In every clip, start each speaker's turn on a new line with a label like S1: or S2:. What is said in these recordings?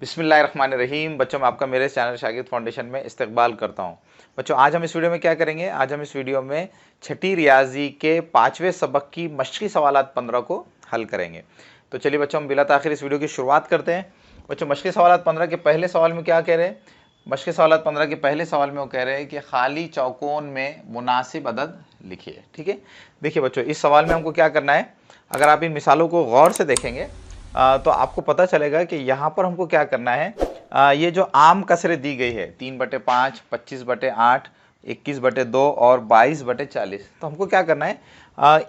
S1: बिस्मिल्लाहिर्रहमानिर्रहीम। बच्चों, मैं आपका मेरे चैनल शागिद फाउंडेशन में इस्तकबाल करता हूं। बच्चों, आज हम इस वीडियो में क्या करेंगे? आज हम इस वीडियो में छठी रियाजी के 5वें सबक की मशक़ी सवालात 15 को हल करेंगे। तो चलिए बच्चों, हम बिला ताख़िर इस वीडियो की शुरुआत करते हैं। बच्चों, मशक़ी सवालात 15 के पहले सवाल में क्या कह रहे हैं? मशक़ी सवालात 15 के पहले सवाल में वो कह रहे हैं कि खाली चौकोन में मुनासिब अदद लिखिए। ठीक है, देखिए बच्चों, इस सवाल में हमको क्या करना है? अगर आप इन मिसालों को गौर से देखेंगे तो आपको पता चलेगा कि यहाँ पर हमको क्या करना है। ये जो आम कसरें दी गई है 3/5, 25/8, 21/2 और 22/40, तो हमको क्या करना है?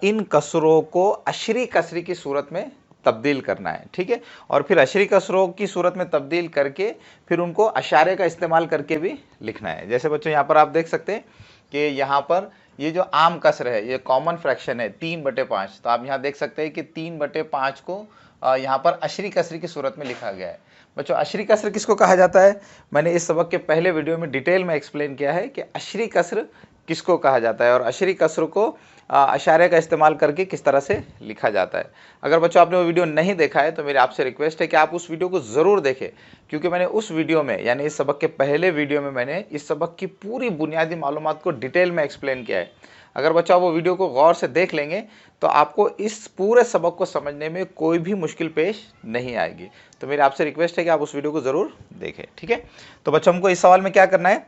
S1: इन कसरों को अशरी कसरी की सूरत में तब्दील करना है। ठीक है, और फिर अशरी कसरों की सूरत में तब्दील करके फिर उनको अशारे का इस्तेमाल करके भी लिखना है। जैसे बच्चों, यहाँ पर आप देख सकते हैं कि यहाँ पर ये जो आम कसर है, ये कॉमन फ्रैक्शन है 3/5, तो आप यहाँ देख सकते हैं कि 3/5 को यहाँ पर अशरी कसरी की सूरत में लिखा गया है। बच्चों, अशरी कसर किसको कहा जाता है? मैंने इस सबक के पहले वीडियो में डिटेल में एक्सप्लेन किया है कि अशरी कसर किसको कहा जाता है और अशरी कसर को अशारे का इस्तेमाल करके किस तरह से लिखा जाता है। अगर बच्चों आपने वो वीडियो नहीं देखा है तो मेरी आपसे रिक्वेस्ट है कि आप उस वीडियो को ज़रूर देखें, क्योंकि मैंने उस वीडियो में, यानी इस सबक के पहले वीडियो में, मैंने इस सबक की पूरी बुनियादी मालूमात को डिटेल में एक्सप्लेन किया है। अगर बच्चा वो वीडियो को गौर से देख लेंगे तो आपको इस पूरे सबक को समझने में कोई भी मुश्किल पेश नहीं आएगी। तो मेरी आपसे रिक्वेस्ट है कि आप उस वीडियो को ज़रूर देखें। ठीक है, तो बच्चों, हमको इस सवाल में क्या करना है?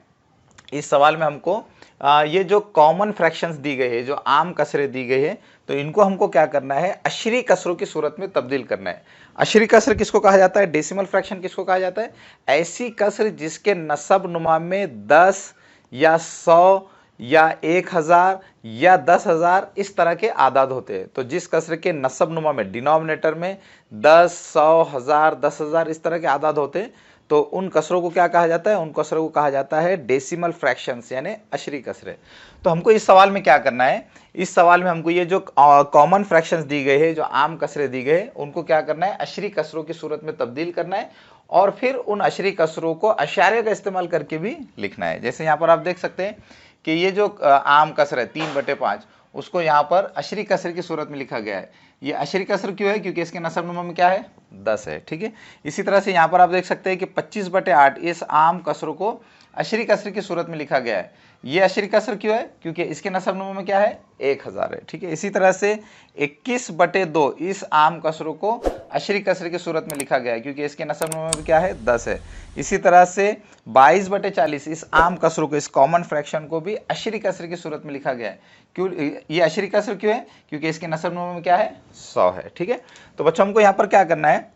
S1: इस सवाल में हमको ये जो कॉमन फ्रैक्शंस दी गई है, जो आम कसरें दी गई है, तो इनको हमको क्या करना है? अशरी कसरों की सूरत में तब्दील करना है। अशरी कसर किसको कहा जाता है? डेसिमल फ्रैक्शन किसको कहा जाता है? ऐसी कसर जिसके नसब नुमा में 10 या 100 या 1000 या 10,000 इस तरह के आदाद होते हैं। तो जिस कसर के नसब नुमा में, डिनोमिनेटर में 10, 100, 1000, 10,000 इस तरह के आदाद होते हैं, तो उन कसरों को क्या कहा जाता है? उन कसरों को कहा जाता है डेसिमल फ्रैक्शंस, यानी अशरी कसरें। तो हमको इस सवाल में क्या करना है? इस सवाल में हमको ये जो कॉमन फ्रैक्शंस दी गए हैं, जो आम कसरें दी गए, उनको क्या करना है? अशरी कसरों की सूरत में तब्दील करना है और फिर उन अशरी कसरों को अशारे का इस्तेमाल करके भी लिखना है। जैसे यहाँ पर आप देख सकते हैं कि ये जो आम कसर है 3/5, उसको यहाँ पर अशरी कसर की सूरत में लिखा गया है। ये अशरी कसर क्यों है? क्योंकि इसके नसब नुमा में क्या है? 10 है। ठीक है, इसी तरह से यहाँ पर आप देख सकते हैं कि 25/8 इस आम कसर को अशरी कसर की सूरत में लिखा गया है। ये अशरी कसर क्यों है? क्योंकि इसके नसब नुमा में क्या है? 1000 है। ठीक है, इसी तरह से 21/2 इस आम कसरों को अशरी कसर की सूरत में लिखा गया है, क्योंकि इसके नसब नुमा में क्या है? 10 है। इसी तरह से 22/40 इस आम कसरों को, इस कॉमन फ्रैक्शन को भी अशरी कसर की सूरत में लिखा गया है। क्यों ये अशरी कसर क्यों है? क्योंकि इसके नसब नुमा में क्या है? 100 है। ठीक है, तो बच्चों, हमको यहाँ पर क्या करना है?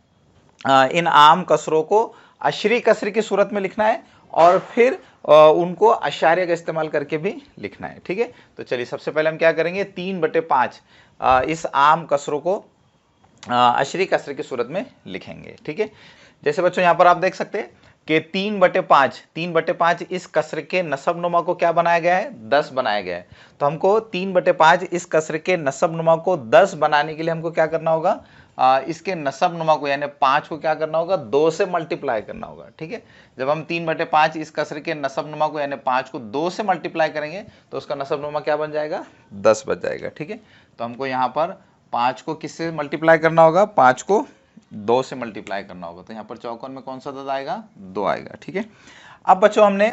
S1: इन आम कसरों को अशरी कसर की सूरत में लिखना है और फिर उनको अशारे का इस्तेमाल करके भी लिखना है। ठीक है, तो चलिए सबसे पहले हम क्या करेंगे? 3/5 इस आम कसरों को अशरी कसर की सूरत में लिखेंगे। ठीक है, जैसे बच्चों यहाँ पर आप देख सकते हैं कि 3/5 इस कसर के नसब नुमा को क्या बनाया गया है? 10 बनाया गया है। तो हमको 3/5 इस कसर के नसब नुमा को 10 बनाने के लिए हमको क्या करना होगा? इसके नसब नुमा को, यानी 5 को क्या करना होगा? 2 से मल्टीप्लाई करना होगा। ठीक है, जब हम 3/5 इस कसर के नसब नुमा को, यानी 5 को 2 से मल्टीप्लाई करेंगे तो उसका नसब नुमा क्या बन जाएगा? 10 बन जाएगा। ठीक है, तो हमको यहाँ पर 5 को किससे मल्टीप्लाई करना होगा? 5 को 2 से मल्टीप्लाई करना होगा। तो यहाँ पर चौकोन में कौन सा अदद आएगा? 2 आएगा। ठीक है, अब बच्चों, हमने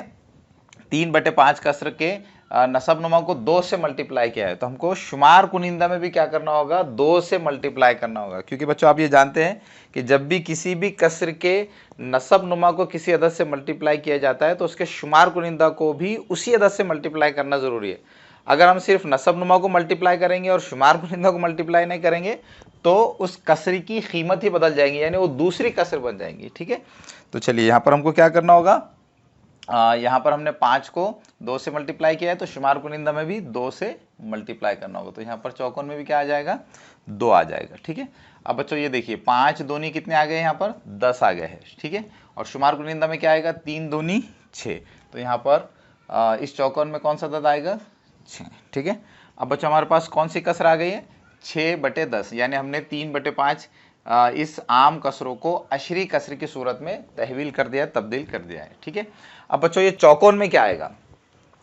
S1: 3/5 कसर के नसब नुमा को 2 से मल्टीप्लाई किया है, तो हमको शुमार कुनिंदा में भी क्या करना होगा? 2 से मल्टीप्लाई करना होगा। क्योंकि बच्चों, आप ये जानते हैं कि जब भी किसी भी कसर के नसब नुमा को किसी अदद से मल्टीप्लाई किया जाता है तो उसके शुमार कुनिंदा को भी उसी अदद से मल्टीप्लाई करना ज़रूरी है। अगर हम सिर्फ नसब नुमा को मल्टीप्लाई करेंगे और शुमार कुनिंदा को मल्टीप्लाई नहीं करेंगे तो उस कसर की कीमत ही बदल जाएंगी, यानी वो दूसरी कसर बन जाएंगी। ठीक है, तो चलिए यहाँ पर हमको क्या करना होगा? यहाँ पर हमने 5 को 2 से मल्टीप्लाई किया है, तो शुमार कुनिंदा में भी 2 से मल्टीप्लाई करना होगा। तो यहाँ पर चौकोन में भी क्या आ जाएगा? 2 आ जाएगा। ठीक है, अब बच्चों ये देखिए 5 दूनी कितने आ गए? यहाँ पर 10 आ गए हैं। ठीक है, और शुमार कुनिंदा में क्या आएगा? 3 दूनी 6। तो यहाँ पर इस चौकोन में कौन सा अदद आएगा? 6। ठीक है, अब बच्चों हमारे पास कौन सी कसर आ गई है? 6/10, यानी हमने 3/5 इस आम कसरों को अशरी कसर की सूरत में तहवील कर दिया है, तब्दील कर दिया है। ठीक है, अब बच्चों ये चौकोन में क्या आएगा?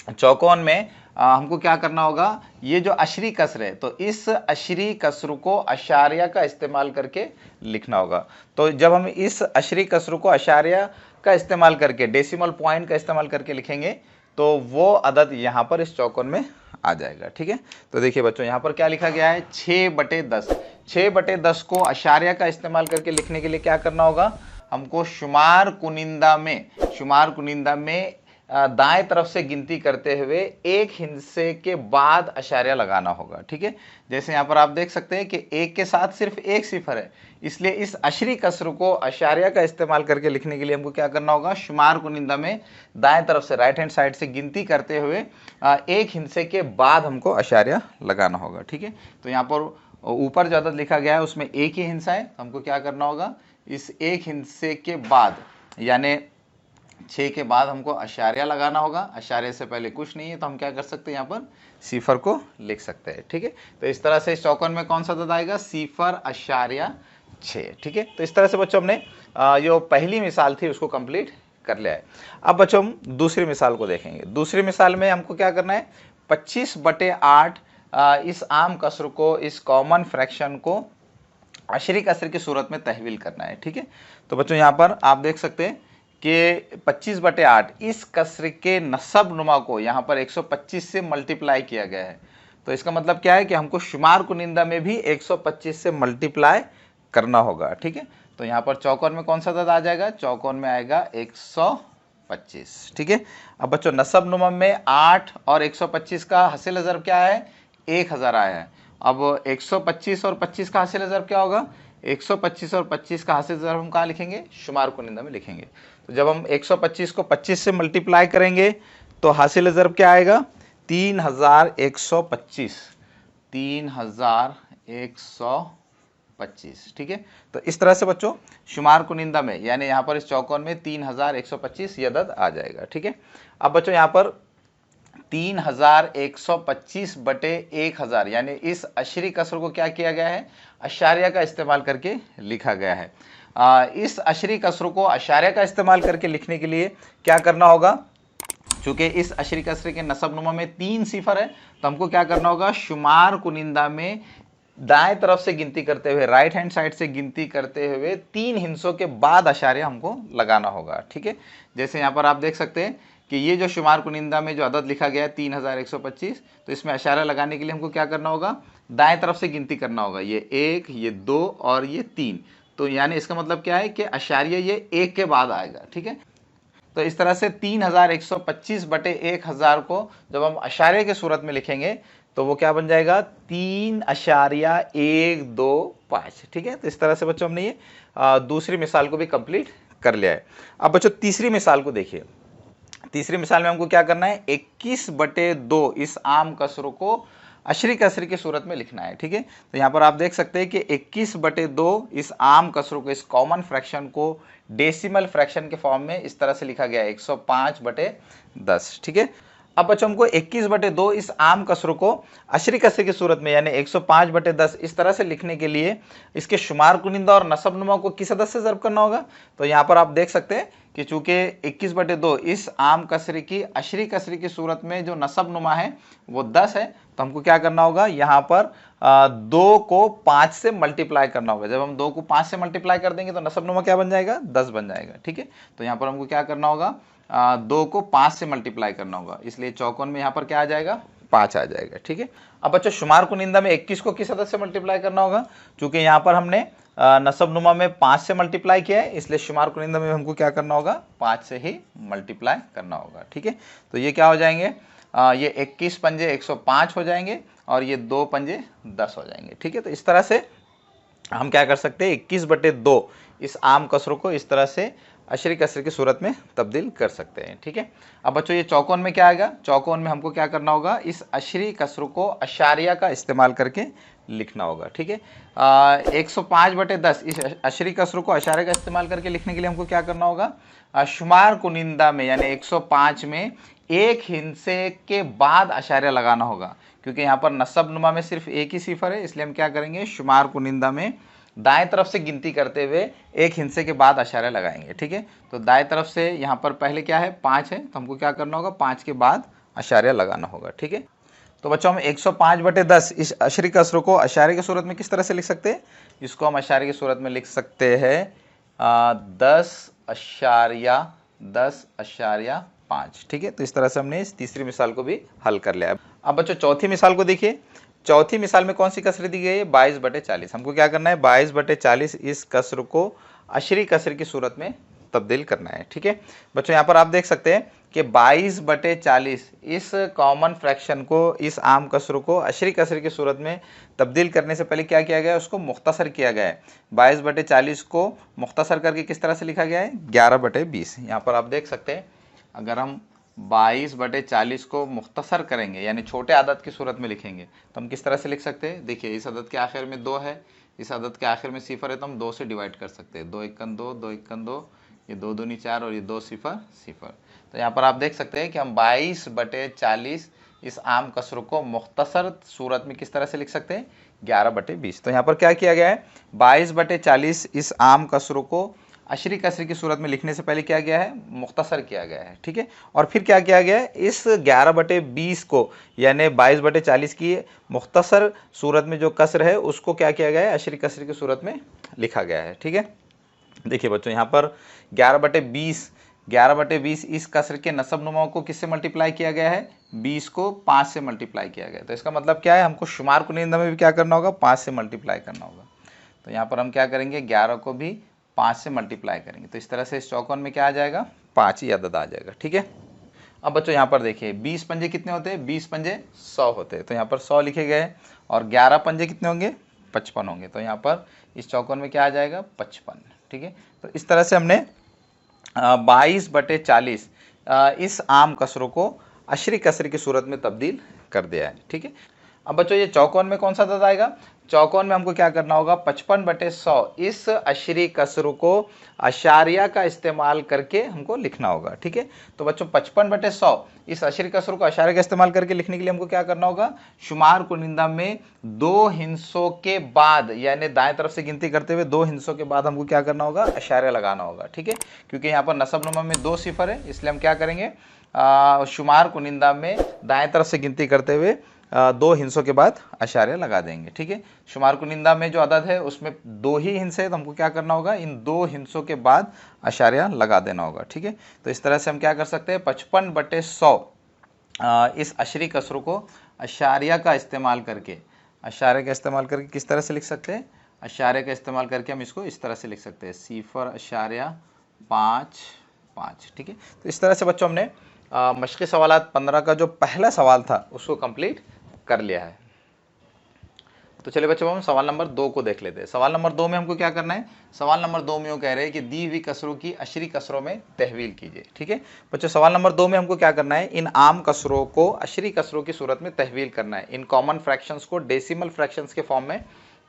S1: चौकोन में हमको क्या करना होगा, ये जो अशरी कसर है तो इस अशरी कसर को अशारिया का इस्तेमाल करके लिखना होगा। तो जब हम इस अशरी कसर को अशारिया का इस्तेमाल करके, डेसिमल पॉइंट का इस्तेमाल करके लिखेंगे तो वो अदद यहाँ पर इस चौकोन में आ जाएगा। ठीक है, तो देखिए बच्चों यहाँ पर क्या लिखा गया है, 6/10। 6/10 को अशारिया का इस्तेमाल करके लिखने के लिए क्या करना होगा, हमको शुमार कुनिंदा में दाएं तरफ से गिनती करते हुए एक हिस्से के बाद अशारिया लगाना होगा। ठीक है, जैसे यहाँ पर आप देख सकते हैं कि एक के साथ सिर्फ एक सिफर है, इसलिए इस अशरी कसर को अशारिया का इस्तेमाल करके लिखने के लिए हमको क्या करना होगा, शुमार कुनिंदा में दाएं तरफ से, राइट हैंड साइड से गिनती करते हुए एक हिस्से के बाद हमको अशारिया लगाना होगा। ठीक है, तो यहाँ पर ऊपर जो अदद लिखा गया है उसमें एक ही हिस्सा है, तो हमको क्या करना होगा, इस एक हिस्से के बाद यानी 6 के बाद हमको अशारिया लगाना होगा। अशारिया से पहले कुछ नहीं है तो हम क्या कर सकते हैं, यहाँ पर सिफर को लिख सकते हैं। ठीक है, तो इस तरह से इस चौकोन में कौन सा अदद आएगा, 0.6। ठीक है, तो इस तरह से बच्चों हमने जो पहली मिसाल थी उसको कंप्लीट कर लिया है। अब बच्चों हम दूसरी मिसाल को देखेंगे। दूसरी मिसाल में हमको क्या करना है, 25/8 इस आम कसर को, इस कॉमन फ्रैक्शन को अशरी कसर की सूरत में तहवील करना है। ठीक है, तो बच्चों यहाँ पर आप देख सकते हैं कि 25/8 इस कसर के नसब नुमा को यहाँ पर 125 से मल्टीप्लाई किया गया है। तो इसका मतलब क्या है कि हमको शुमार कुनिंदा में भी 125 से मल्टीप्लाई करना होगा। ठीक है, तो यहाँ पर चौकोन में कौन सा अदद आ जाएगा, चौकोन में आएगा 125। ठीक है, अब बच्चों नसब नुमा में 8 और 125 का हासिल ज़र्ब क्या है, 1000 आया है। अब 125 और 25 का हासिल ज़र्ब क्या होगा, 125 और 25 का हासिल ज़र्ब हम कहाँ लिखेंगे, शुमार कुनिंदा में लिखेंगे। तो जब हम 125 को 25 से मल्टीप्लाई करेंगे तो हासिल ज़र्ब क्या आएगा, 3125। 3125। ठीक है, तो इस तरह से बच्चों शुमार कुनिंदा में यानी यहाँ पर इस चौकोन में 3125 ये अदद आ जाएगा। ठीक है, अब बच्चों यहाँ पर 3125/1000 यानी इस अशरी कसर को क्या किया गया है, अशारिया का इस्तेमाल करके लिखा गया है। इस अशरी कसर को अशारिया का इस्तेमाल करके लिखने के लिए क्या करना होगा, चूंकि इस अशरी कसर के नसब नुमा में 3 सिफर है तो हमको क्या करना होगा, शुमार कुनिंदा में दाएं तरफ से गिनती करते हुए, राइट हैंड साइड से गिनती करते हुए 3 हिस्सों के बाद अशारिया हमको लगाना होगा। ठीक है, जैसे यहाँ पर आप देख सकते हैं कि ये जो शुमार कुनिंदा में जो अदद लिखा गया है 3125, तो इसमें अशारा लगाने के लिए हमको क्या करना होगा, दाएं तरफ से गिनती करना होगा, ये 1, ये 2 और ये 3। तो यानी इसका मतलब क्या है कि अशारिया ये 1 के बाद आएगा। ठीक है, तो इस तरह से 3125/1000 को जब हम अशारिया की सूरत में लिखेंगे तो वो क्या बन जाएगा, 3.125। ठीक है, तो इस तरह से बच्चों हमने ये दूसरी मिसाल को भी कंप्लीट कर लिया है। अब बच्चों तीसरी मिसाल को देखिए। तीसरी मिसाल में हमको क्या करना है, 21/2 इस आम कसर को अशरी कसर की सूरत में लिखना है। ठीक है, तो यहाँ पर आप देख सकते हैं कि 21/2 इस आम कसर को, इस कॉमन फ्रैक्शन को डेसिमल फ्रैक्शन के फॉर्म में इस तरह से लिखा गया है, 105/10। ठीक है, अब बच्चों हमको 21/2 इस आम कसर को अशरी कसर की सूरत में यानी 105/10 इस तरह से लिखने के लिए इसके शुमार कुनिंदा और नसब नुमा को किस अदद से ज़र्ब करना होगा। तो यहाँ पर आप देख सकते हैं कि चूंकि 21/2 इस आम कसर की अशरी कसर की सूरत में जो नसब नुमा है वो 10 है, तो हमको क्या करना होगा, यहाँ पर 2 को 5 से मल्टीप्लाई करना होगा। जब हम 2 को 5 से मल्टीप्लाई कर देंगे तो नसब नुमा क्या बन जाएगा, 10 बन जाएगा। ठीक है, तो यहाँ पर हमको क्या करना होगा, 2 को 5 से मल्टीप्लाई करना होगा, इसलिए चौकोन में यहाँ पर क्या आ जाएगा, 5 आ जाएगा। ठीक है, अब बच्चों शुमार कुनिंदा में 21 को किस अदद से मल्टीप्लाई करना होगा, चूंकि यहाँ पर हमने नसब नुमा में 5 से मल्टीप्लाई किया है, इसलिए शुमार कुनिंदा में हमको क्या करना होगा, 5 से ही मल्टीप्लाई करना होगा। ठीक है, तो ये क्या हो जाएंगे, ये 21 पंजे 105 हो जाएंगे और ये 2 पंजे 10 हो जाएंगे। ठीक है, तो इस तरह से हम क्या कर सकते हैं, 21/2 इस आम कसर को इस तरह से अशरी कसर की सूरत में तब्दील कर सकते हैं। ठीक है, अब बच्चों ये चौकोन में क्या आएगा, चौकोन में हमको क्या करना होगा, इस अशरी कसर को अशारिया का इस्तेमाल करके लिखना होगा। ठीक है, 105/10 इस अशरी कसर को अशारिया का इस्तेमाल करके लिखने के लिए हमको क्या करना होगा, शुमार कुनिंदा में यानी 105 में एक हिस्से के बाद अशारिया लगाना होगा, क्योंकि यहाँ पर नसब नुमा में सिर्फ एक ही सिफर है, इसलिए हम क्या करेंगे, शुमार कुनिंदा में दाएं तरफ से गिनती करते हुए एक हिस्से के बाद अशारिया लगाएंगे। ठीक है, तो दाएं तरफ से यहाँ पर पहले क्या है, 5 है, तो हमको क्या करना होगा, 5 के बाद अशारिया लगाना होगा। ठीक है, तो बच्चों हम 105/10 इस अशरी कसरों को अशारे की सूरत में किस तरह से लिख सकते हैं? इसको हम अशारे की सूरत में लिख सकते हैं 10.5। ठीक है, तो इस तरह से हमने इस तीसरी मिसाल को भी हल कर लिया। अब बच्चों चौथी मिसाल को देखिए। चौथी मिसाल में कौन सी कसर दी गई है? 22/40। हमको क्या करना है? 22/40 इस कसर को अशरी कसर की सूरत में तब्दील करना है। ठीक है बच्चों, यहाँ पर आप देख सकते हैं कि 22/40 इस कॉमन फ्रैक्शन को, इस आम कसर को अशरी कसर की सूरत में तब्दील करने से पहले क्या किया गया है? उसको मुख्तसर किया गया है। 22/40 को मुख्तसर करके किस तरह से लिखा गया है? 11/20। यहाँ पर आप देख सकते हैं, अगर हम 22/40 को मुख्तसर करेंगे यानी छोटे आदद की सूरत में लिखेंगे तो हम किस तरह से लिख सकते हैं? देखिए, इस अदद के आखिर में 2 है, इस अदद के आखिर में सिफर है, तो हम 2 से डिवाइड कर सकते हैं। 2 एकन 2, 2 एकन 2, ये 2 दूनी 4 और ये 2 सिफर सिफर। तो यहाँ पर आप देख सकते हैं कि हम 22/40 इस आम कसर को मुख्तसर सूरत में किस तरह से लिख सकते हैं? 11/20। तो यहाँ पर क्या किया गया है? 22/40 इस आम कसर को अशरी कसर की सूरत में लिखने से पहले क्या गया है? मुख्तसर किया गया है। ठीक है, और फिर क्या किया गया है? इस 11/20 को यानी 22/40 की मुख्तसर सूरत में जो कसर है उसको क्या किया गया है? अशरी कसर की सूरत में लिखा गया है। ठीक है, देखिए बच्चों, यहाँ पर 11/20 इस कसर के नसब नुमा को किससे मल्टीप्लाई किया गया है? 20 को 5 से मल्टीप्लाई किया गया है। तो इसका मतलब क्या है? हमको शुमार कुनिंदा में भी क्या करना होगा? 5 से मल्टीप्लाई करना होगा। तो यहाँ पर हम क्या करेंगे? 11 को भी 5 से मल्टीप्लाई करेंगे। तो इस तरह से इस चौकोन में क्या आ जाएगा? 5 ही अदद आ जाएगा। ठीक है, अब बच्चों यहाँ पर देखिए 20 पंजे कितने होते हैं? 20 पंजे 100 होते हैं। तो यहाँ पर 100 लिखे गए और 11 पंजे कितने होंगे? 55 होंगे। तो यहाँ पर इस चौकोन में क्या आ जाएगा? 55। ठीक है, तो इस तरह से हमने 22/40 इस आम कसरों को अशरी कसर की सूरत में तब्दील कर दिया है। ठीक है, अब बच्चों ये चौकोन में कौन सा अदद आएगा? चौकोन में हमको क्या करना होगा? 55/100 इस अशरी कसर को अशारिया का इस्तेमाल करके हमको लिखना होगा। ठीक है, तो बच्चों 55/100 इस अशरी कसर को अशारिया का इस्तेमाल करके लिखने के लिए हमको क्या करना होगा? शुमार कुनिंदा में 2 हिस्सों के बाद यानी दाएं तरफ से गिनती करते हुए 2 हिस्सों के बाद हमको क्या करना होगा? अशारिया लगाना होगा। ठीक है, क्योंकि यहाँ पर नसब नुमा में 2 सिफर है, इसलिए हम क्या करेंगे? शुमार कुनिंदा में दाएं तरफ से गिनती करते हुए 2 हिस्सों के बाद अशारिया लगा देंगे। ठीक है, शुमार कुनिंदा में जो अदद है उसमें 2 ही हिस्से हैं, तो हमको क्या करना होगा? इन 2 हिस्सों के बाद अशारिया लगा देना होगा। ठीक है, तो इस तरह से हम क्या कर सकते हैं? 55/100 इस अशरी कसरों को अशारिया का इस्तेमाल करके किस तरह से लिख सकते हैं? अशारिया का इस्तेमाल करके हम इसको इस तरह से लिख सकते हैं 0.5 ठीक है, तो इस तरह से बच्चों हमने मशक़ी सवालात 15 का जो पहला सवाल था उसको कंप्लीट कर लिया है। तो चलिए बच्चों हम सवाल नंबर 2 को देख लेते हैं। सवाल नंबर 2 में हमको क्या करना है? सवाल नंबर 2 में वो कह रहे हैं कि दी हुई कसरों की अशरी कसरों में तहवील कीजिए। ठीक है बच्चों, सवाल नंबर 2 में हमको क्या करना है? इन आम कसरों को अशरी कसरों की सूरत में तहवील करना है। इन कॉमन फ्रैक्शंस को डेसिमल फ्रैक्शंस के फॉर्म में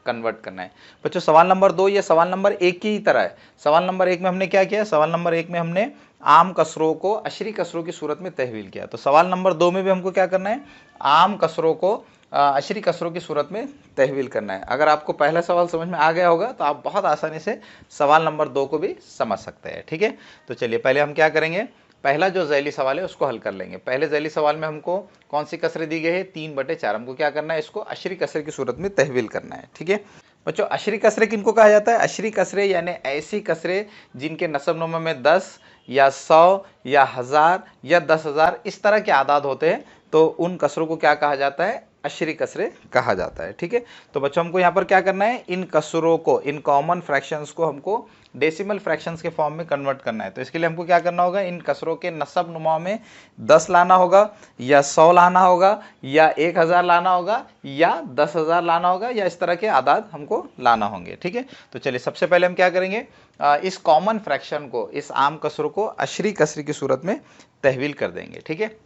S1: कन्वर्ट करना है। बच्चों सवाल नंबर 2 ये सवाल नंबर 1 की ही तरह है। सवाल नंबर 1 में हमने क्या किया? सवाल नंबर 1 में हमने आम कसरों को अशरी कसरों की सूरत में तहवील किया। तो सवाल नंबर 2 में भी हमको क्या करना है? आम कसरों को अशरी कसरों की सूरत में तहवील करना है। अगर आपको पहला सवाल समझ में आ गया होगा तो आप बहुत आसानी से सवाल नंबर 2 को भी समझ सकते हैं। ठीक है, तो चलिए पहले हम क्या करेंगे? पहला जो ज़ैली सवाल है उसको हल कर लेंगे। पहले ज़ैली सवाल में हमको कौन सी कसरें दी गई है? 3/4। हमको क्या करना है? इसको अशरी कसर की सूरत में तहवील करना है। ठीक है बच्चों, अशरी कसरें किनको कहा जाता है? अशरी कसरें यानी ऐसी कसरें जिनके नसब नुमा में 10 या 100 या 1000 या 10,000 इस तरह के आदाद होते हैं, तो उन कसरों को क्या कहा जाता है? अशरी कसरें कहा जाता है। ठीक है, तो बच्चों हमको यहाँ पर क्या करना है? इन कसरों को, इन कॉमन फ्रैक्शंस को हमको डेसिमल फ्रैक्शंस के फॉर्म में कन्वर्ट करना है। तो इसके लिए हमको क्या करना होगा? इन कसरों के नसब नुमा में 10 लाना होगा या 100 लाना होगा या 1000 लाना होगा या 10,000 लाना होगा या इस तरह के आदाद हमको लाना होंगे। ठीक है, तो चलिए सबसे पहले हम क्या करेंगे? इस कॉमन फ्रैक्शन को, इस आम कसरों को अशरी कसर की सूरत में तहवील कर देंगे। ठीक है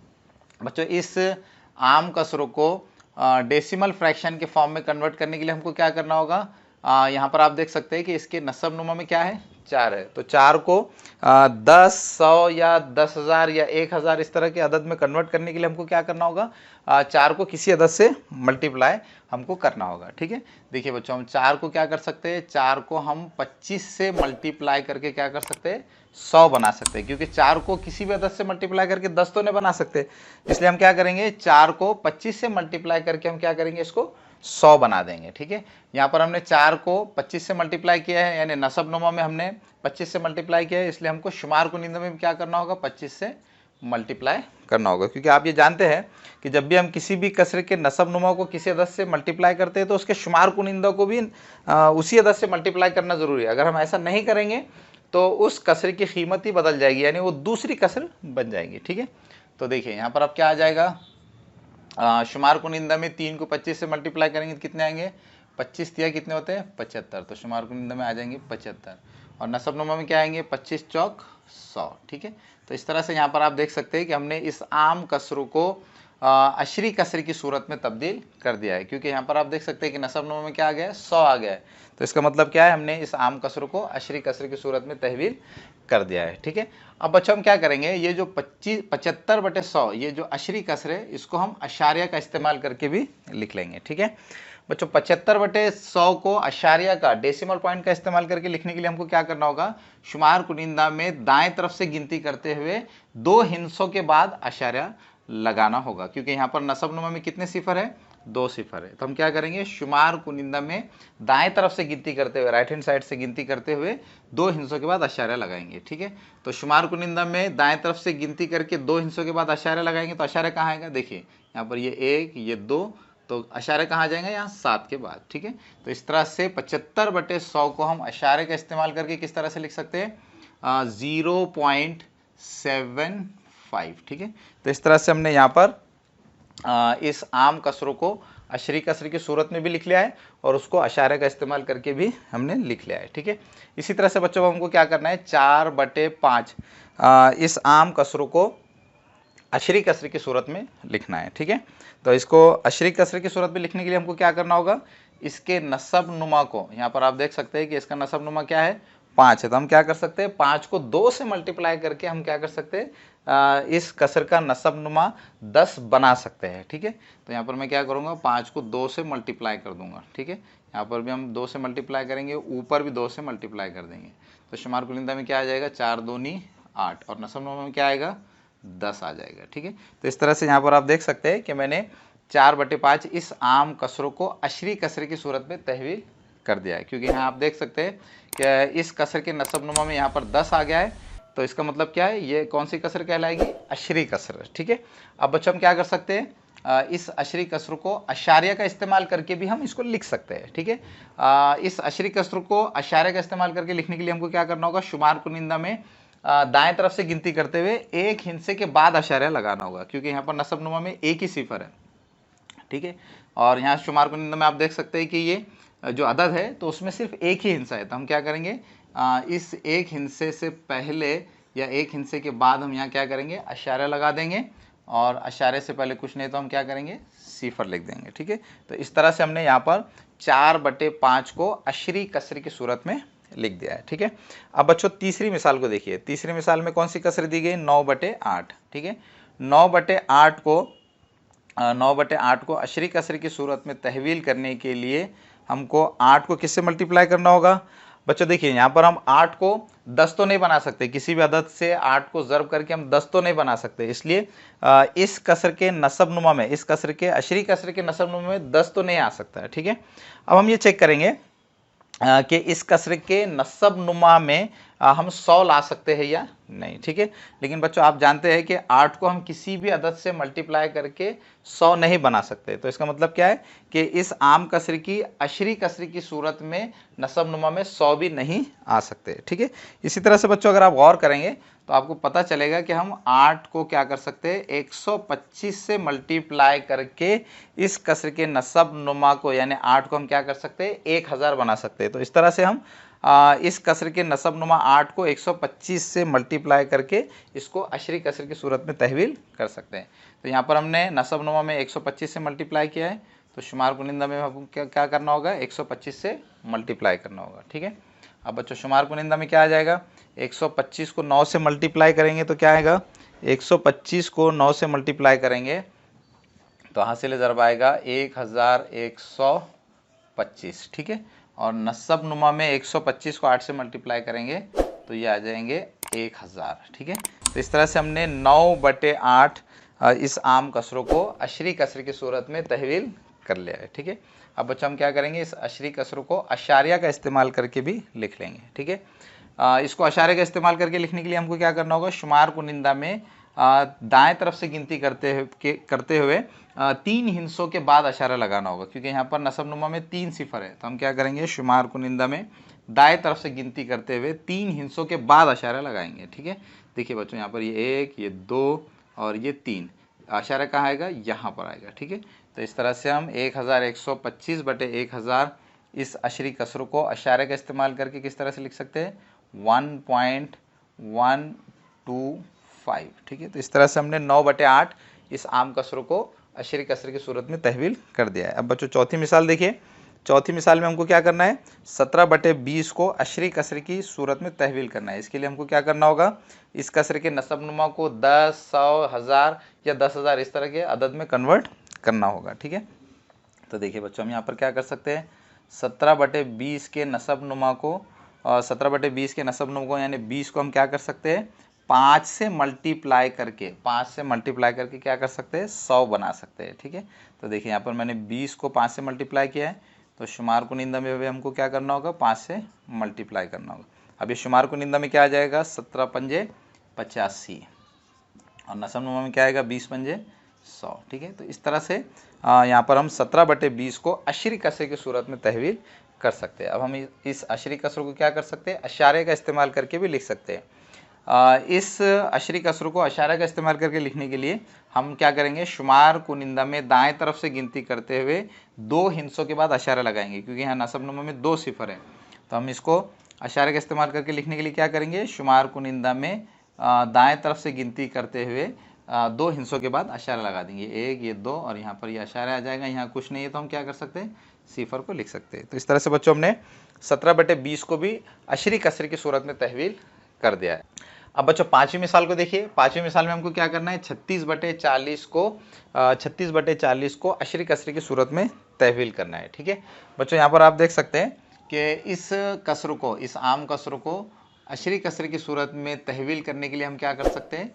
S1: बच्चों, इस आम कसरों को डेसिमल फ्रैक्शन के फॉर्म में कन्वर्ट करने के लिए हमको क्या करना होगा? यहाँ पर आप देख सकते हैं कि इसके नसब नुमा में क्या है? 4 है। तो 4 को 10, 100 या 10,000 या 1000 इस तरह के अदद में कन्वर्ट करने के लिए हमको क्या करना होगा? 4 को किसी अदद से मल्टीप्लाई हमको करना होगा। ठीक है, देखिए बच्चों हम 4 को क्या कर सकते हैं? 4 को हम 25 से मल्टीप्लाई करके क्या कर सकते हैं? 100 बना सकते हैं, क्योंकि 4 को किसी भी अदद से मल्टीप्लाई करके 10 तो नहीं बना सकते। इसलिए हम क्या करेंगे, 4 को 25 से मल्टीप्लाई करके हम क्या करेंगे, इसको 100 बना देंगे। ठीक है, यहाँ पर हमने 4 को 25 से मल्टीप्लाई किया है, यानी नसब नुमा में हमने 25 से मल्टीप्लाई किया है, इसलिए हमको शुमार कुनिंदा में क्या करना होगा, 25 से मल्टीप्लाई करना होगा। क्योंकि आप ये जानते हैं कि जब भी हम किसी भी कसर के नसब नुमा को किसी अदद से मल्टीप्लाई करते हैं तो उसके शुमार कुनिंदा को भी उसी अदद से मल्टीप्लाई करना ज़रूरी है। अगर हम ऐसा नहीं करेंगे तो उस कसर की कीमत ही बदल जाएगी, यानी वो दूसरी कसर बन जाएगी। ठीक है, तो देखिए यहाँ पर अब क्या आ जाएगा, शुमार कुनिंदा में 3 को 25 से मल्टीप्लाई करेंगे तो कितने आएंगे, 25 दिया कितने होते हैं, 75। तो शुमार कुनिंदा में आ जाएंगे 75, और नसब नुमा में क्या आएंगे, 25 चौक 100। ठीक है, तो इस तरह से यहाँ पर आप देख सकते हैं कि हमने इस आम कसरों को अशरी कसर की सूरत में तब्दील कर दिया है, क्योंकि यहाँ पर आप देख सकते हैं कि नसब नुमा में क्या आ गया है, 100 आ गया है। तो इसका मतलब क्या है, हमने इस आम कसर को अशरी कसर की सूरत में तहवील कर दिया है। ठीक है, अब बच्चों हम क्या करेंगे, ये जो 75/100 ये जो अशरी कसर है, इसको हम अशारिया का इस्तेमाल करके भी लिख लेंगे। ठीक है बच्चों, 75/100 को अशारिया का डेसिमल पॉइंट का इस्तेमाल करके लिखने के लिए हमको क्या करना होगा, शुमार कुनिंदा में दाएं तरफ से गिनती करते हुए 2 हिस्सों के बाद अशारिया लगाना होगा, क्योंकि यहाँ पर नसब नुमा में कितने सिफर है, 2 सिफर है। तो हम क्या करेंगे, शुमार कुनिंदा में दाएं तरफ से गिनती करते हुए, राइट हैंड साइड से गिनती करते हुए 2 हिस्सों के बाद अशारिया लगाएंगे। ठीक है, तो शुमार कुनिंदा में दाएं तरफ से गिनती करके 2 हिस्सों के बाद अशारिया लगाएंगे, तो अशारिया कहाँ आएगा, देखिए यहाँ पर ये 1 ये 2, तो अशारे कहाँ जाएंगे, यहाँ 7 के बाद। ठीक है, तो इस तरह से 75/100 को हम अशारे का इस्तेमाल करके किस तरह से लिख सकते हैं, 0.75। ठीक है, तो इस तरह से हमने यहाँ पर इस आम कसरों को अशरी कसर की सूरत में भी लिख लिया है और उसको अशारे का इस्तेमाल करके भी हमने लिख लिया है। ठीक है, इसी तरह से बच्चों हमको क्या करना है, 4/5 इस आम कसरों को अशरी कसर की सूरत में लिखना है। ठीक है, तो इसको अशरी कसर की सूरत में लिखने के लिए हमको क्या करना होगा, इसके नसब नुमा को, यहाँ पर आप देख सकते हैं कि इसका नसब नुमा क्या है, 5 है। तो हम क्या कर सकते हैं, 5 को 2 से मल्टीप्लाई करके हम क्या कर सकते हैं, इस कसर का नसब नुमा 10 बना सकते हैं। ठीक है, तो यहाँ पर मैं क्या करूँगा, 5 को 2 से मल्टीप्लाई कर दूंगा। ठीक है, यहाँ पर भी हम 2 से मल्टीप्लाई करेंगे, ऊपर भी 2 से मल्टीप्लाई कर देंगे, तो शुमार कुनिंदा में क्या आ जाएगा, 4 दूनी 8, और नसब नुमा में क्या आएगा, 10 आ जाएगा। ठीक है, तो इस तरह से यहाँ पर आप देख सकते हैं कि मैंने 4/5 इस आम कसरों को अशरी कसर की सूरत में तहवील कर दिया है, क्योंकि यहाँ आप देख सकते हैं कि इस कसर के नसब नुमा में यहाँ पर 10 आ गया है, तो इसका मतलब क्या है, ये कौन सी कसर कहलाएगी, अशरी कसर। ठीक है, अब बच्चों हम क्या कर सकते हैं, इस अशरी कसर को अशारिया का इस्तेमाल करके भी हम इसको लिख सकते हैं। ठीक है, इस अशरी कसर को अशारिया का इस्तेमाल करके लिखने के लिए हमको क्या करना होगा, शुमार कुनिंदा में दाएं तरफ से गिनती करते हुए 1 हिस्से के बाद अशारिया लगाना होगा, क्योंकि यहाँ पर नसब नुमा में एक ही सिफर है। ठीक है, और यहाँ शुमार कुनिंदा में आप देख सकते हैं कि ये जो अदद है तो उसमें सिर्फ एक ही हिस्सा है। तो हम क्या करेंगे, इस एक हिस्से से पहले या एक हिस्से के बाद हम यहाँ क्या करेंगे, अशारिया लगा देंगे, और अशारे से पहले कुछ नहीं तो हम क्या करेंगे, सिफर लिख देंगे। ठीक है, तो इस तरह से हमने यहाँ पर 4/5 को अशरी कसर की सूरत में लिख दिया है। ठीक है, अब बच्चों तीसरी मिसाल को देखिए, तीसरी मिसाल में कौन सी कसर दी गई, 9/8। ठीक है, 9/8 को अशरी कसर की सूरत में तहवील करने के लिए हमको 8 को किससे मल्टीप्लाई करना होगा। बच्चों देखिए यहाँ पर हम 8 को 10 तो नहीं बना सकते, किसी भी अदद से 8 को ज़र्ब करके हम 10 तो नहीं बना सकते, इसलिए इस कसर के नसब नुमा में, इस कसर के अशरी कसर के नसब नुमा में 10 तो नहीं आ सकता है। ठीक है, अब हम ये चेक करेंगे कि इस कसर के नसब नुमा में हम 100 ला सकते हैं या नहीं। ठीक है, लेकिन बच्चों आप जानते हैं कि 8 को हम किसी भी अदद से मल्टीप्लाई करके 100 नहीं बना सकते, तो इसका मतलब क्या है कि इस आम कसर की अशरी कसर की सूरत में नसब नुमा में 100 भी नहीं आ सकते। ठीक है, इसी तरह से बच्चों अगर आप गौर करेंगे तो आपको पता चलेगा कि हम 8 को क्या कर सकते हैं, 125 से मल्टीप्लाई करके इस कसर के नसब नुमा को, यानी 8 को हम क्या कर सकते हैं, 1000 बना सकते हैं। तो इस तरह से हम इस कसर के नसब नुमा 8 को 125 से मल्टीप्लाई करके इसको अशरी कसर की सूरत में तहवील कर सकते हैं। तो यहाँ पर हमने नसब नुमा में 125 से मल्टीप्लाई किया है, तो शुमार कुनिंदा में हमको क्या करना होगा, 125 से मल्टीप्लाई करना होगा। ठीक है, अब बच्चों शुमार कुनिंदा में क्या आ जाएगा, 125 को 9 से मल्टीप्लाई करेंगे तो क्या आएगा, 125 को 9 से मल्टीप्लाई करेंगे तो हासिल ज़रब आएगा 1125। ठीक है, और नसब नुमा में 125 को 8 से मल्टीप्लाई करेंगे तो ये आ जाएंगे 1000। ठीक है, तो इस तरह से हमने 9/8 इस आम कसरों को अशरी कसर की सूरत में तहवील कर लिया है। ठीक है, अब बच्चों हम क्या करेंगे, इस अशरी कसरों को अशारिया का इस्तेमाल करके भी लिख लेंगे। ठीक है, इसको अशारे का इस्तेमाल करके लिखने के लिए हमको क्या करना होगा, शुमार कुनिंदा में दाएं तरफ से गिनती करते हुए 3 हिस्सों के बाद अशारा लगाना होगा, क्योंकि यहाँ पर नसबनुमा में 3 सिफर है। तो हम क्या करेंगे, शुमार कुनिंदा में दाएं तरफ से गिनती करते हुए 3 हिस्सों के बाद अशारा लगाएंगे। ठीक है, देखिए बच्चों यहाँ पर ये 1, ये 2 और ये 3, अशारा कहाँ आएगा, यहाँ पर आएगा। ठीक है, तो इस तरह से हम 1125/1000 इस अशरी कसरों को अशारे का इस्तेमाल करके किस तरह से लिख सकते हैं, 1.125। ठीक है, तो इस तरह से हमने 9/8 इस आम कसरों को अशरी कसर की सूरत में तहवील कर दिया है। अब बच्चों चौथी मिसाल देखिए, चौथी मिसाल में हमको क्या करना है, 17/20 को अशरी कसर की सूरत में तहवील करना है। इसके लिए हमको क्या करना होगा, इस कसर के नसबनुमा को 10, 100, 1000 या 10,000 इस तरह के अदद में कन्वर्ट करना होगा। ठीक है, तो देखिए बच्चों हम यहाँ पर क्या कर सकते हैं, 17/20 के नसबनुमा को 17/20 के नसबनुमा को यानी 20 को हम क्या कर सकते हैं, 5 से मल्टीप्लाई करके क्या कर सकते हैं, 100 बना सकते हैं। ठीक है, तो देखिए यहाँ पर मैंने 20 को 5 से मल्टीप्लाई किया है, तो शुमार कुनिंदा में भी हमको क्या करना होगा, 5 से मल्टीप्लाई करना होगा। अब ये शुमार कुनिंदा में क्या आ जाएगा, 17×5 = 85 और नसबनुमा में क्या आएगा, 20×100। ठीक है, तो इस तरह से यहाँ पर हम 17/20 को अशरी कसर की सूरत में तहवील कर सकते हैं। अब हम इस अशरी कसर को क्या कर सकते हैं, अशारे का इस्तेमाल करके भी लिख सकते हैं। इस अशरी कसर को अशारे का इस्तेमाल करके लिखने के लिए हम क्या करेंगे, शुमार कुनिंदा में दाएं तरफ से गिनती करते हुए 2 हिस्सों के बाद अशारा लगाएंगे, क्योंकि यहाँ नसबनुमा में 2 सिफर है। तो हम इसको अशारे का इस्तेमाल करके लिखने के लिए क्या करेंगे, शुमार कुनिंदा में दाएं तरफ से गिनती करते हुए 2 हिस्सों के बाद अशारा लगा देंगे, 1, ये 2 और यहाँ पर ये अशारा आ जाएगा। यहाँ कुछ नहीं है तो हम क्या कर सकते हैं, सिफर को लिख सकते हैं। तो इस तरह से बच्चों हमने 17/20 को भी अशरी कसर की सूरत में तहवील कर दिया है। अब बच्चों पांचवी मिसाल को देखिए, पांचवी मिसाल में हमको क्या करना है, 36/40 को अशरी कसर की सूरत में तहवील करना है। ठीक है बच्चों, यहाँ पर आप देख सकते हैं कि इस कसर को, इस आम कसर को अशरी कसर की सूरत में तहवील करने के लिए हम क्या कर सकते हैं,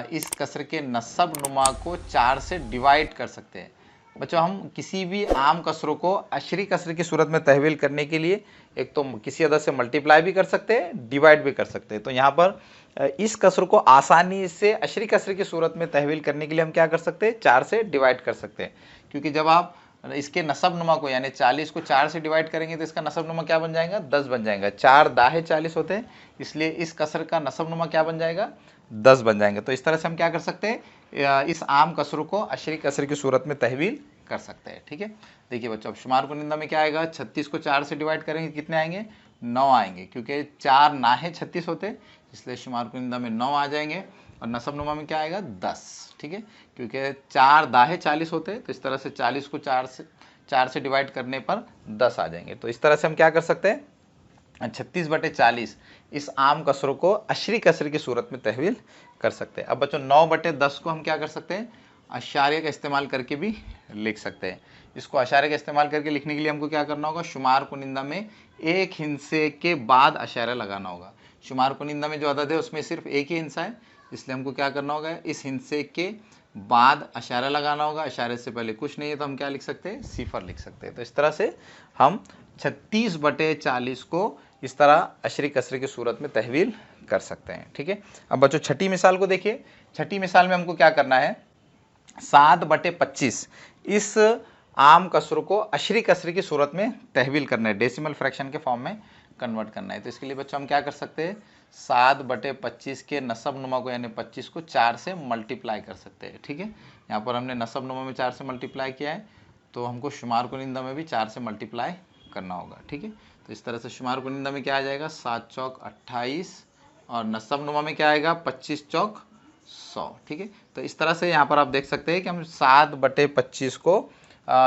S1: इस कसर के नसब नुमा को 4 से डिवाइड कर सकते हैं। बच्चों हम किसी भी आम कसरों को अशरी कसर की सूरत में तहवील करने के लिए एक तो किसी अदद से मल्टीप्लाई भी कर सकते हैं, डिवाइड भी कर सकते हैं। तो यहाँ पर इस कसर को आसानी से अशरी कसर की सूरत में तहवील करने के लिए हम क्या कर सकते हैं, 4 से डिवाइड कर सकते हैं। क्योंकि जब आप इसके नसब नुमा को यानी 40 को 4 से डिवाइड करेंगे तो इसका नसब नुमा क्या बन जाएगा, 10 बन जाएगा। 4 दाहे 40 होते हैं, इसलिए इस कसर का नसब नुमा क्या बन जाएगा, 10 बन जाएंगे। तो इस तरह से हम क्या कर सकते हैं, इस आम कसरों को अशरी कसर की सूरत में तहवील कर सकते हैं। ठीक है, देखिए बच्चों अब शुमार कुनिंदा में क्या आएगा, 36 को 4 से डिवाइड करेंगे कितने आएंगे, 9 आएंगे। क्योंकि 4 नाहे 36 होते इसलिए शुमार कुनिंदा में 9 आ जाएंगे। और नसब नुमा में क्या आएगा, 10। ठीक है, क्योंकि 4 दाहे 40 होते तो इस तरह से 40 को 4 से डिवाइड करने पर 10 आ जाएंगे। तो इस तरह से हम क्या कर सकते हैं, 36/40 इस आम कसरों को अशरी कसर की सूरत में तहवील कर सकते हैं। अब बच्चों 9/10 को हम क्या कर सकते हैं, अशारे का इस्तेमाल करके भी लिख सकते हैं। इसको अशारे का इस्तेमाल करके लिखने के लिए हमको क्या करना होगा, शुमार कुनिंदा में एक हिस्से के बाद अशारा लगाना होगा। शुमार कुनिंदा में जो अदद है उसमें सिर्फ एक ही हिस्सा है, इसलिए हमको क्या करना होगा, इस हिस्से के बाद अशारा लगाना होगा। अशारे से पहले कुछ नहीं है तो हम क्या लिख सकते हैं, सिफर लिख सकते हैं। तो इस तरह से हम 36/40 को इस तरह अशरी कसर की सूरत में तहवील कर सकते हैं। ठीक है, अब बच्चों छठी मिसाल को देखिए। छठी मिसाल में हमको क्या करना है, 7/25 इस आम कसर को अशरी कसर की सूरत में तहवील करना है, डेसिमल फ्रैक्शन के फॉर्म में कन्वर्ट करना है। तो इसके लिए बच्चों हम क्या कर सकते हैं, 7/25 के नसब नुमा को यानी 25 को 4 से मल्टीप्लाई कर सकते हैं। ठीक है, यहाँ पर हमने नसब नुमा में 4 से मल्टीप्लाई किया है, तो हमको शुमार कुनिंदा में भी 4 से मल्टीप्लाई करना होगा। ठीक है, तो इस तरह से शुमार कुनिंदा में क्या आ जाएगा, 7 चौक 28 और नसब नुमा में क्या आएगा, 25 चौक 100। ठीक है, तो इस तरह से यहाँ पर आप देख सकते हैं कि हम 7/25 को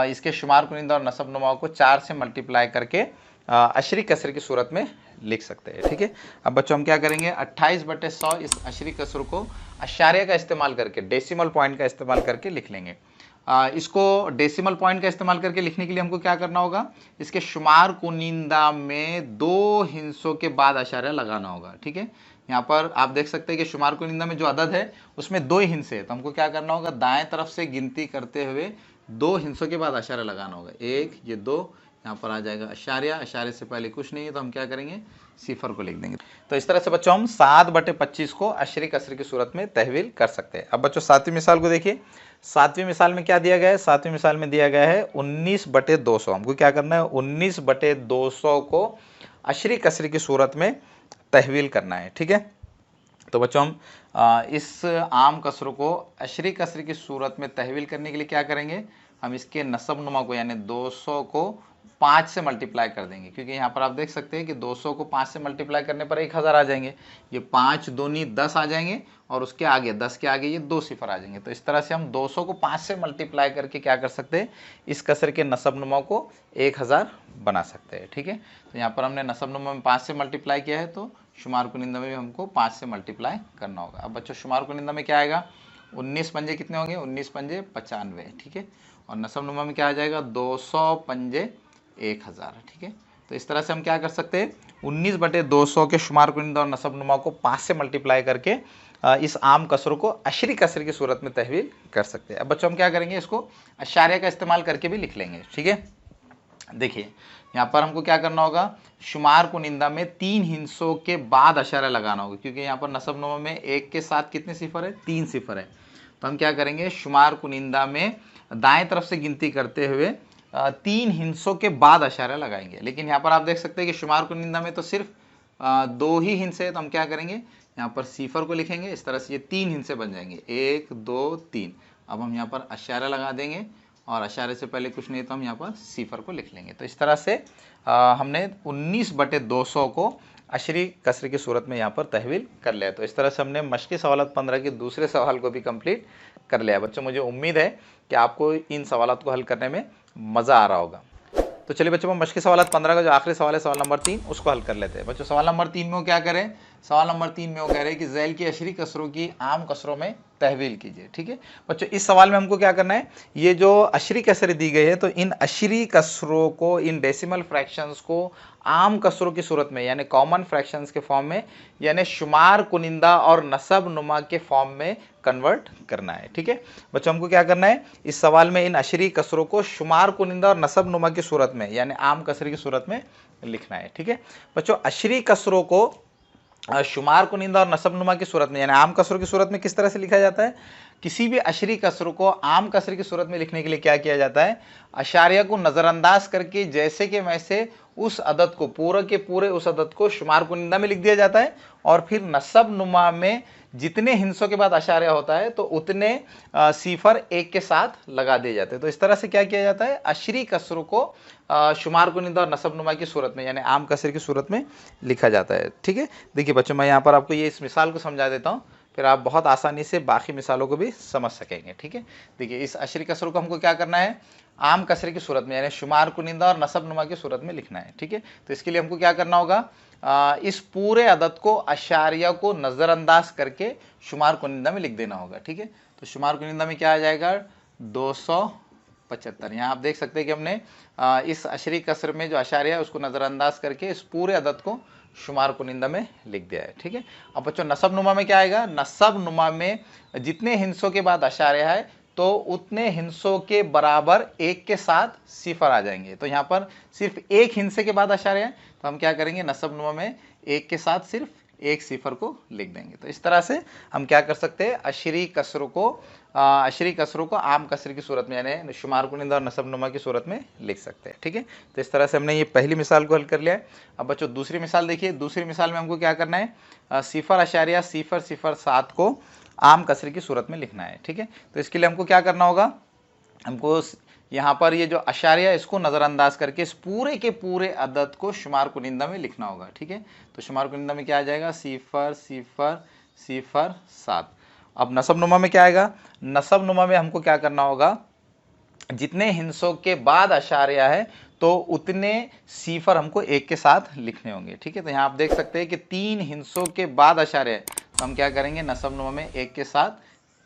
S1: इसके शुमार कुनिंदा और नसब नुमा को 4 से मल्टीप्लाई करके अशरी कसर की सूरत में लिख सकते हैं। ठीक है, अब बच्चों हम क्या करेंगे, 28/100 इस अशरी कसर को अशारे का इस्तेमाल करके, डेसिमल पॉइंट का इस्तेमाल करके लिख लेंगे। इसको डेसिमल पॉइंट का इस्तेमाल करके लिखने के लिए हमको क्या करना होगा, इसके शुमार कुनिंदा में 2 हिस्सों के बाद अशारा लगाना होगा। ठीक है, यहाँ पर आप देख सकते हैं कि शुमार कुनिंदा में जो अदद है उसमें 2 हिस्से हैं, तो हमको क्या करना होगा, दाएं तरफ से गिनती करते हुए 2 हिस्सों के बाद अशारा लगाना होगा। 1, ये 2, यहाँ पर आ जाएगा अशारिया, अशारे से पहले कुछ नहीं है तो हम क्या करेंगे, सिफर को लिख देंगे। तो इस तरह से बच्चों हम 7/25 को अशरी कसर की सूरत में तहवील कर सकते हैं। अब बच्चों 7वीं मिसाल को देखिए। 7वीं मिसाल में क्या दिया गया है, 7वीं मिसाल में दिया गया है 19/200। हमको क्या करना है, 19/200 को अशरी कसर की सूरत में तहवील करना है। ठीक है, तो बच्चों हम इस आम कसर को अशरी कसर की सूरत में तहवील करने के लिए क्या करेंगे, हम इसके नसब नुमा को यानी 200 को 5 से मल्टीप्लाई कर देंगे, क्योंकि यहाँ पर आप देख सकते हैं कि 200 को 5 से मल्टीप्लाई करने पर 1000 आ जाएंगे। ये 5 दूनी 10 आ जाएंगे और उसके आगे 10 के आगे ये 2 सिफर आ जाएंगे। तो इस तरह से हम 200 को 5 से मल्टीप्लाई करके क्या कर सकते हैं, इस कसर के नसब नुमा को 1000 बना सकते हैं। ठीक है, तो यहाँ पर हमने नसब नुमा में 5 से मल्टीप्लाई किया है, तो शुमार कुनिंदा में भी हमको 5 से मल्टीप्लाई करना होगा। अब बच्चों शुमार कुनिंदा में क्या आएगा, 19 पंजे कितने होंगे, 19 पंजे 95। ठीक है, और नसब नुमा में क्या आ जाएगा, 200 पंजे 1000। ठीक है, तो इस तरह से हम क्या कर सकते हैं, 19/200 के शुमार कुनिंदा और नसब नुमा को 5 से मल्टीप्लाई करके इस आम कसर को अशरी कसर की सूरत में तहवील कर सकते हैं। अब बच्चों हम क्या करेंगे, इसको अशारिया का इस्तेमाल करके भी लिख लेंगे। ठीक है, देखिए यहाँ पर हमको क्या करना होगा, शुमार कुनिंदा में 3 हिस्सों के बाद अशारा लगाना होगा, क्योंकि यहाँ पर नसब नुमा में 1 के साथ कितने सिफर है, 3 सिफर है। तो हम क्या करेंगे, शुमार कुनिंदा में दाएं तरफ से गिनती करते हुए 3 हिस्सों के बाद अशारा लगाएंगे। लेकिन यहाँ पर आप देख सकते हैं कि शुमार कुनिंदा में तो सिर्फ 2 ही हिस्से है, तो हम क्या करेंगे, यहाँ पर सिफर को लिखेंगे। इस तरह से ये 3 हिस्से बन जाएंगे, 1 2 3। अब हम यहाँ पर अशारा लगा देंगे और अशारे से पहले कुछ नहीं तो हम यहाँ पर सिफर को लिख लेंगे। तो इस तरह से हमने 19/200 को अशरी कसर की सूरत में यहाँ पर तहवील कर लिया। तो इस तरह से हमने मश्की सवालात 15 के दूसरे सवाल को भी कंप्लीट कर लिया। बच्चों मुझे उम्मीद है कि आपको इन सवालात को हल करने में मज़ा आ रहा होगा। तो चलिए बच्चों, हम मश्की सवालात 15 का जो आखिरी सवाल है, सवाल नंबर 3, उसको हल कर लेते हैं। बच्चों सवाल नंबर 3 में वो क्या करें, सवाल नंबर 3 में वो कह रहे हैं कि झैल की अशरी कसरों की आम कसरों में तहवील कीजिए। ठीक है बच्चों, इस सवाल में हमको क्या करना है, ये जो अशरी कसरें दी गई है, तो इन अशरी कसरों को, इन डेसिमल फ्रैक्शंस को आम कसरों की सूरत में यानी कॉमन फ्रैक्शंस के फॉर्म में, यानी शुमार कुनिंदा और नसब नुमा के फॉर्म में कन्वर्ट करना है। ठीक है बच्चों, हमको क्या करना है, इस सवाल में इन अशरी कसरों को शुमार कुनिंदा और नसब नुमा की सूरत में यानी आम कसर की सूरत में लिखना है। ठीक है बच्चों, अशरी कसरों को शुमार कुनिंदा और नसब नुमा की सूरत में यानी आम कसरों की सूरत में किस तरह से लिखा जाता है, किसी भी अशरी कसर को आम कसर की सूरत में लिखने के लिए क्या किया जाता है, अशारिया को नज़रअंदाज करके जैसे कि वैसे उस अदद को, पूरे के पूरे उस अदद को शुमार कुनिंदा में लिख दिया जाता है, और फिर नसब नुमा में जितने हिस्सों के बाद अशारिया होता है तो उतने सिफर 1 के साथ लगा दिए जाते हैं। तो इस तरह से क्या किया जाता है, अशरी कसरों को शुमार कुनिंदा और नसब नुमा की सूरत में यानी आम कसर की सूरत में लिखा जाता है। ठीक है, देखिए बच्चों, मैं यहाँ पर आपको ये इस मिसाल को समझा देता हूँ, फिर आप बहुत आसानी से बाकी मिसालों को भी समझ सकेंगे। ठीक है, देखिए इस अशरी कसर को हमको क्या करना है, आम कसर की सूरत में यानी शुमार कुनिंदा और नसब नुमा की सूरत में लिखना है। ठीक है, तो इसके लिए हमको क्या करना होगा, इस पूरे अदद को, अशारिया को नज़रअंदाज करके शुमार कुनिंदा में लिख देना होगा। ठीक है, तो शुमार कुनिंदा में क्या आ जाएगा, 275। यहाँ आप देख सकते हैं कि हमने इस अशरी कसर में जो अशारिया है उसको नज़रअंदाज करके इस पूरे अदद को शुमार कुनिंदा में लिख दिया है। ठीक है, अब बच्चों नसब नुमा में क्या आएगा, नसब नुमा में जितने हिस्सों के बाद अशारिया है तो उतने हिस्सों के बराबर 1 के साथ सिफर आ जाएंगे। तो यहाँ पर सिर्फ 1 हिस्से के बाद अशारिया है, तो हम क्या करेंगे, नसब नुमा में 1 के साथ सिर्फ 1 सिफर को लिख देंगे। तो इस तरह से हम क्या कर सकते हैं, अशरी कसरों को आम कसर की सूरत में यानी शुमार कुनिंदा और नसब नुमा की सूरत में लिख सकते हैं। ठीक है, तो इस तरह से हमने ये पहली मिसाल को हल कर लिया है। अब बच्चों दूसरी मिसाल देखिए, दूसरी मिसाल में हमको क्या करना है, सिफर अशारिया सिफर सिफर 7 को आम कसर की सूरत में लिखना है। ठीक है, तो इसके लिए हमको क्या करना होगा, हमको यहाँ पर ये जो अशारिया इसको नज़रअंदाज करके इस पूरे के पूरे अदद को शुमार कुनिंदा में लिखना होगा। ठीक है, तो शुमार कुनिंदा में क्या आ जाएगा, सिफर सिफर सिफर 7। अब नसब नुमा में क्या आएगा, नसब नुमा में हमको क्या करना होगा, जितने हिस्सों के बाद अशारिया है तो उतने सिफर हमको 1 के साथ लिखने होंगे। ठीक है, तो यहाँ आप देख सकते हैं कि 3 हिस्सों के बाद अशारिया है, तो हम क्या करेंगे, नसब नुमा में 1 के साथ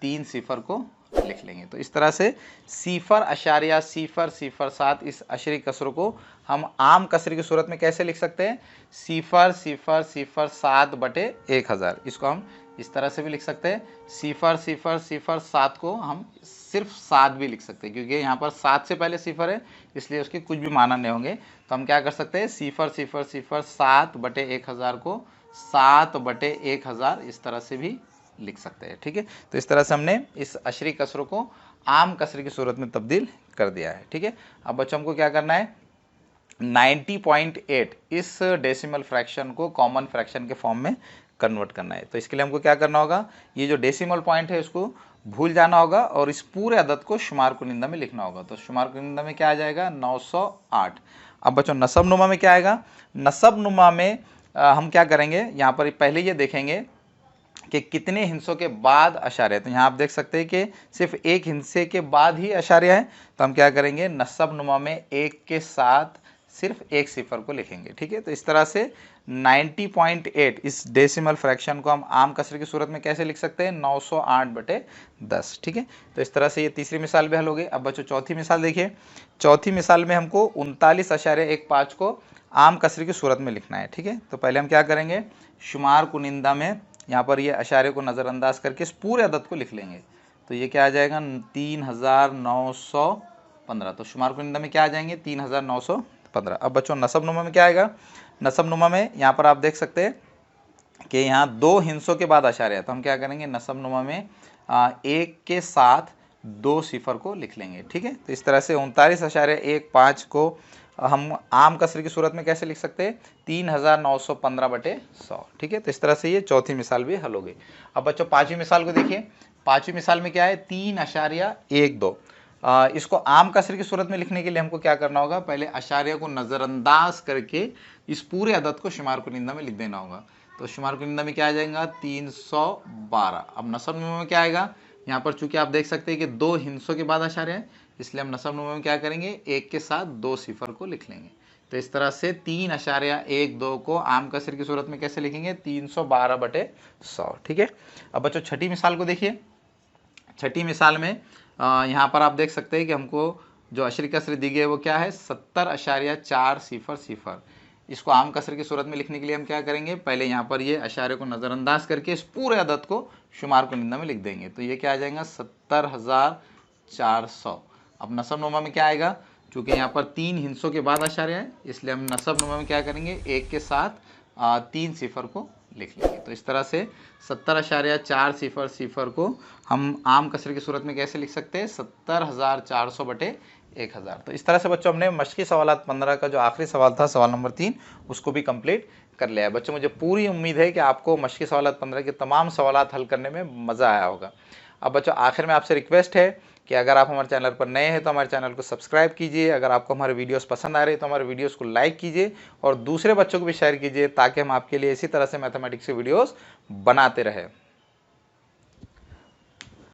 S1: 3 सिफर को लिख लेंगे। तो इस तरह से 0.007 इस अशरी कसरों को हम आम कसरे की सूरत में कैसे लिख सकते हैं, 0.007 बटे 1000। इसको हम इस तरह से भी लिख सकते हैं, 0.007 को हम सिर्फ 7 भी लिख सकते हैं, क्योंकि यहाँ पर 7 से पहले सिफर है इसलिए उसके कुछ भी माना नहीं होंगे। तो हम क्या कर सकते हैं, 0.007 बटे 1000 को 7 बटे 1000 इस तरह से भी लिख सकते हैं। ठीक है, तो इस तरह से हमने इस अशरी कसरों को आम कसरे की सूरत में तब्दील कर दिया है। ठीक है, अब बच्चों हमको क्या करना है, 90.8 इस डेसिमल फ्रैक्शन को कॉमन फ्रैक्शन के फॉर्म में कन्वर्ट करना है। तो इसके लिए हमको क्या करना होगा, ये जो डेसिमल पॉइंट है उसको भूल जाना होगा और इस पूरे अदद को शुमार कुनिंदा में लिखना होगा। तो शुमार कुनिंदा में क्या आ जाएगा, 908। अब बच्चों नसब नुमा में क्या आएगा, नसब नुमा में हम क्या करेंगे, यहाँ पर पहले ये देखेंगे कि कितने हिस्सों के बाद अशार्य है। तो यहाँ आप देख सकते हैं कि सिर्फ एक हिस्से के बाद ही अशार्य है। तो हम क्या करेंगे, नसब नुमा में एक के साथ सिर्फ एक सिफर को लिखेंगे। ठीक है, तो इस तरह से 90.8 इस डेसिमल फ्रैक्शन को हम आम कसरे की सूरत में कैसे लिख सकते हैं, 908 बटे 10। ठीक है, तो इस तरह से ये तीसरी मिसाल भी हल हो गई। अब बच्चों चौथी मिसाल देखिए, चौथी मिसाल में हमको 39.15 को आम कसरे की सूरत में लिखना है। ठीक है, तो पहले हम क्या करेंगे, शुमार कुनिंदा में यहाँ पर ये अशारे को नज़रअंदाज करके इस पूरे अदद को लिख लेंगे। तो ये क्या आ जाएगा, 3915। तो शुमार कुनिंदा में क्या आ जाएंगे, 3915। अब बच्चों नसब नुमा में क्या आएगा, नसब नुमा में यहाँ पर आप देख सकते हैं कि यहाँ दो हिस्सों के बाद अशारे है। तो हम क्या करेंगे, नसब नुमा में एक के साथ दो सिफर को लिख लेंगे। ठीक है, तो इस तरह से 39.15 को हम आम कसरे की सूरत में कैसे लिख सकते हैं, 3915 बटे 100। ठीक है, तो इस तरह से ये चौथी मिसाल भी हल हो गई। अब बच्चों पांचवी मिसाल को देखिए, पांचवी मिसाल में क्या है, 3.12। इसको आम कसरे की सूरत में लिखने के लिए हमको क्या करना होगा, पहले अशारिया को नज़रअंदाज करके इस पूरे अदद को शुमार कुनिंदा में लिख देना होगा। तो शुमार कुनिंदा में क्या आ जाएगा, 312। अब नसब नुमा में क्या आएगा, यहाँ पर चूंकि आप देख सकते हैं कि दो हिस्सों के बाद अशारिया है इसलिए हम नसब नुमा में क्या करेंगे, एक के साथ दो सिफर को लिख लेंगे। तो इस तरह से 3.12 को आम कसर की सूरत में कैसे लिखेंगे, 312 बटे 100। ठीक है, अब बच्चों छठी मिसाल को देखिए। छठी मिसाल में यहाँ पर आप देख सकते हैं कि हमको जो अशरी कसर दी गई है वो क्या है, 70.40 इसको आम कसर की सूरत में लिखने के लिए हम क्या करेंगे, पहले यहाँ पर ये अशारे को नज़रअंदाज करके इस पूरे अदद को शुमार कुनिंदा में लिख देंगे। तो ये क्या आ जाएगा, 70,400। अब नसब नुमा में क्या आएगा, चूँकि यहाँ पर तीन हिस्सों के बाद अशारे है इसलिए हम नसब नुमा में क्या करेंगे, एक के साथ 3 सिफर को लिख लेंगे। तो इस तरह से 70.40 को हम आम कसरे की सूरत में कैसे लिख सकते हैं, 70,400 बटे 1000। तो इस तरह से बच्चों हमने मश्की सवालात 15 का जो आखिरी सवाल था, सवाल नंबर 3, उसको भी कंप्लीट कर लिया है। बच्चों मुझे पूरी उम्मीद है कि आपको मश्की सवालात 15 के तमाम सवालात हल करने में मज़ा आया होगा। अब बच्चों आखिर में आपसे रिक्वेस्ट है कि अगर आप हमारे चैनल पर नए हैं तो हमारे चैनल को सब्सक्राइब कीजिए। अगर आपको हमारे वीडियोस पसंद आ रहे हैं तो हमारे वीडियोस को लाइक कीजिए और दूसरे बच्चों को भी शेयर कीजिए ताकि हम आपके लिए इसी तरह से मैथमेटिक्स के वीडियोस बनाते रहें।